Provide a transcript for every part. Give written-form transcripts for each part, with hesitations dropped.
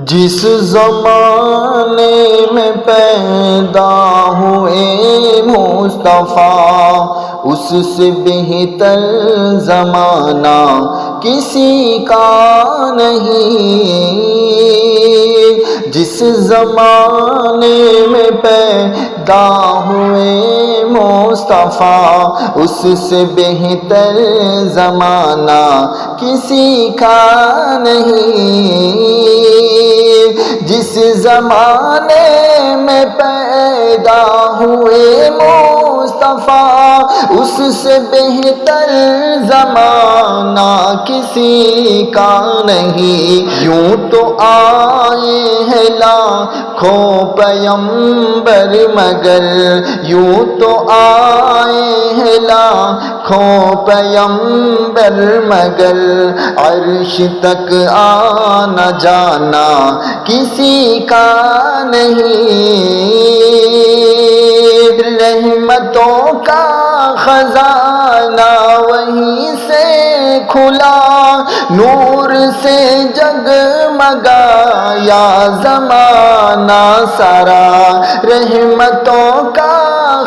جس زمانے میں پیدا ہوئے مصطفیٰ اس سے بہتر زمانہ کسی کا نہیں۔ جس زمانے میں پیدا ہوئے مصطفیٰ اس سے بہتر زمانہ کسی کا نہیں۔ جس زمانے میں پیدا ہوئے مصطفیٰ اس سے بہتر زمانہ کسی کا نہیں۔ یوں تو آئے ہیں لاکھوں پیغمبر مگر، یوں تو آئے ہیں لاکھوں پیغمبر مگر، عرش تک آنا جانا کسی کا نہیں۔ رحمتوں کا خزانہ وہیں سے کھلا، نور سے جگمگایا زمانہ سارا۔ رحمتوں کا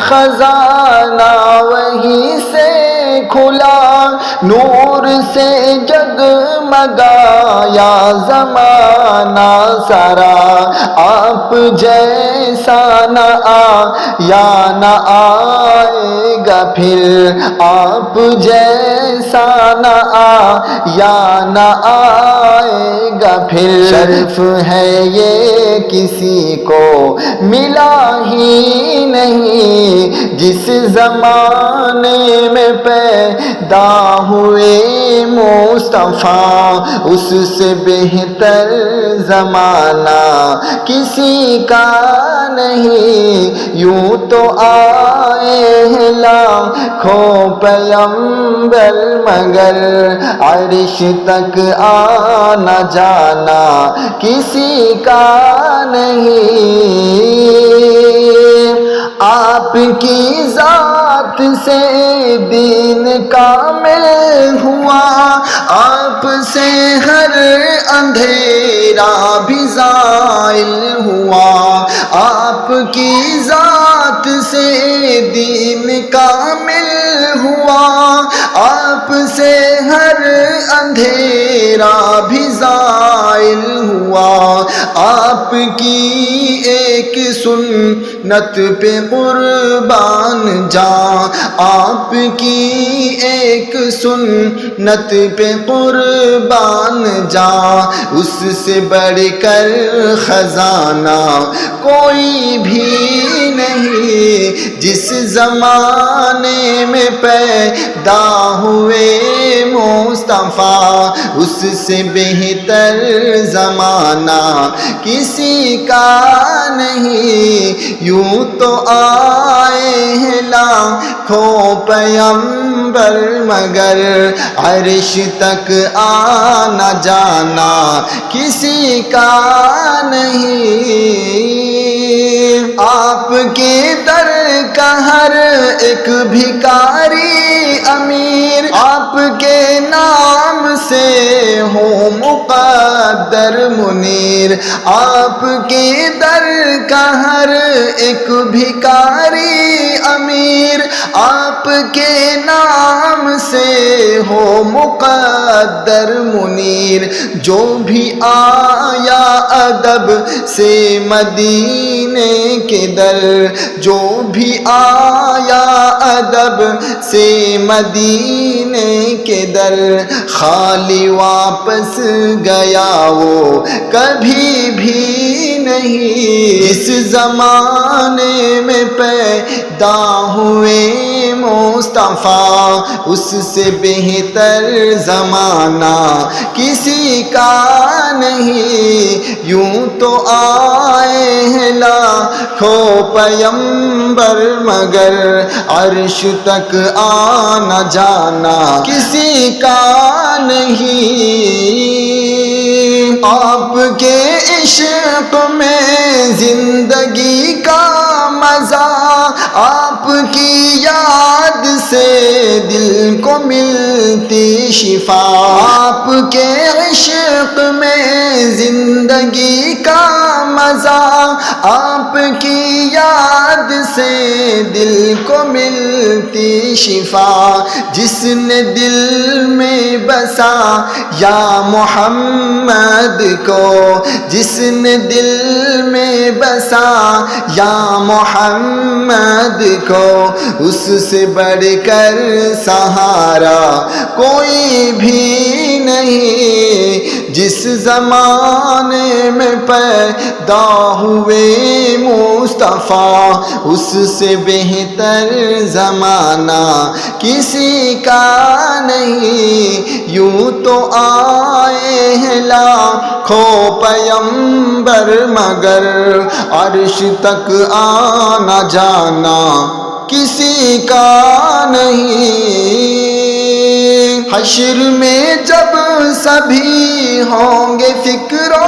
خزانہ وہیں سے کھلا، نور سے جگمگایا زمانہ سارا۔ آپ جیسا نہ آیا نہ آئے گا پھر، آپ جیسا نہ آیا نہ آئے گا پھر۔ شرف ہے یہ کسی کو ملا ہی نہیں۔ جس زمانے میں پیدا ہوئے مصطفیٰ اس سے بہتر زمانہ کسی کا نہیں۔ یوں تو آئے ہیں لاکھوں پیغمبر مگر، عرش تک آنا جانا کسی کا نہیں۔ آپ کی ذات سے دین کامل ہوا، آپ سے ہر اندھیرا بھی زائل ہوا۔ آپ کی ذات سے دین کامل ہوا، آپ سے ہر اندھیرا بھی زائل ہوا۔ آپ کی ایک سنت پہ قربان جاں، آپ کی ایک سنت پہ قربان جاں، اس سے بڑھ کر خزانہ کوئی بھی نہیں۔ جس زمانے میں پیدا ہوئے مصطفیٰ اس سے بہتر زمانہ کسی کا نہیں۔ یوں تو آئے ہیں لاکھوں پیغمبر مگر، عرش تک آنا جانا کسی کا نہیں۔ آپ کے در کا ہر ایک بھکاری امیر، آپ کے نام سے ہو مقدر منیر۔ آپ کے در کا ہر ایک بھکاری امیر، آپ کے نام سے ہو مقدر منیر۔ جو بھی آیا ادب سے مدینے کے در، جو بھی آیا ادب سے مدینے کے در، خالی واپس گیا وہ کبھی بھی نہیں۔ اس زمانے میں پیدا ہوئے مصطفیٰ اس سے بہتر زمانہ کسی کا نہیں۔ یوں تو آئے ہیں لاکھوں پیغمبر مگر، عرش تک آنا جانا کسی کا نہیں۔ آپ کے عشق میں زندگی کا مزہ، آپ کی یاد سے دل کو ملتی شفا، آپ کے عشق میں زندگی کا مزہ، آپ کی یاد سے دل کو ملتی شفا، جس نے دل میں بسا یا محمد کو، جس نے دل میں بسا یا محمد کو، اس سے بڑھ کر سہارا کوئی بھی نہیں، جس زمانے میں پیدا ہوئے مصطفیٰ، اس سے بہتر زمانہ کسی کا نہیں، یوں تو آئے ہیں لاکھوں پیغمبر مگر عرش تک آنا جانا کسی کا نہیں، حشر میں جب سبھی ہوں گے فکر و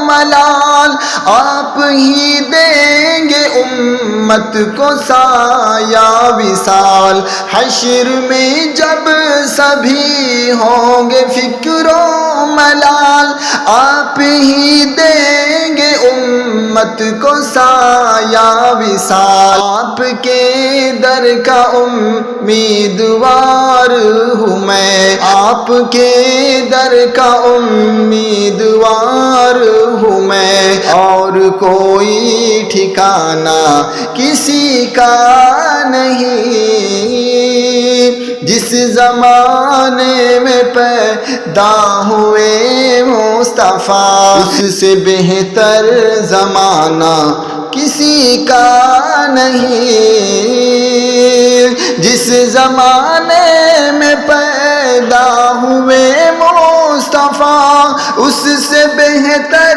ملال، آپ ہی دیں گے امت کو سایہ وصال، حشر میں جب سبھی ہوں گے فکر و ملال، آپ ہی دیں گے امت کو سایہ وصال، آپ کے در کا امیدوار ہوں میں، آپ کے در کا امیدوار ہوں میں، اور کوئی ٹھکانہ کسی کا نہیں، جس زمانے میں پیدا ہوئے مصطفیٰ، اس سے بہتر زمانہ کسی کا نہیں، جس زمانے میں پیدا ہوئے مصطفیٰ، اس سے بہتر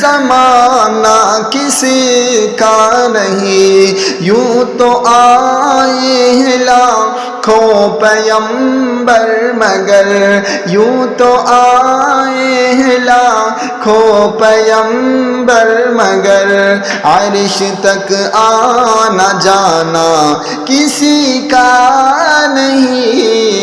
زمانہ کسی کا نہیں، یوں تو آئے ہیں لاکھوں پیغمبر مگر، یوں تو آئے ہیں لاکھوں پیغمبر مگر عرش تک آنا جانا کسی کا نہیں۔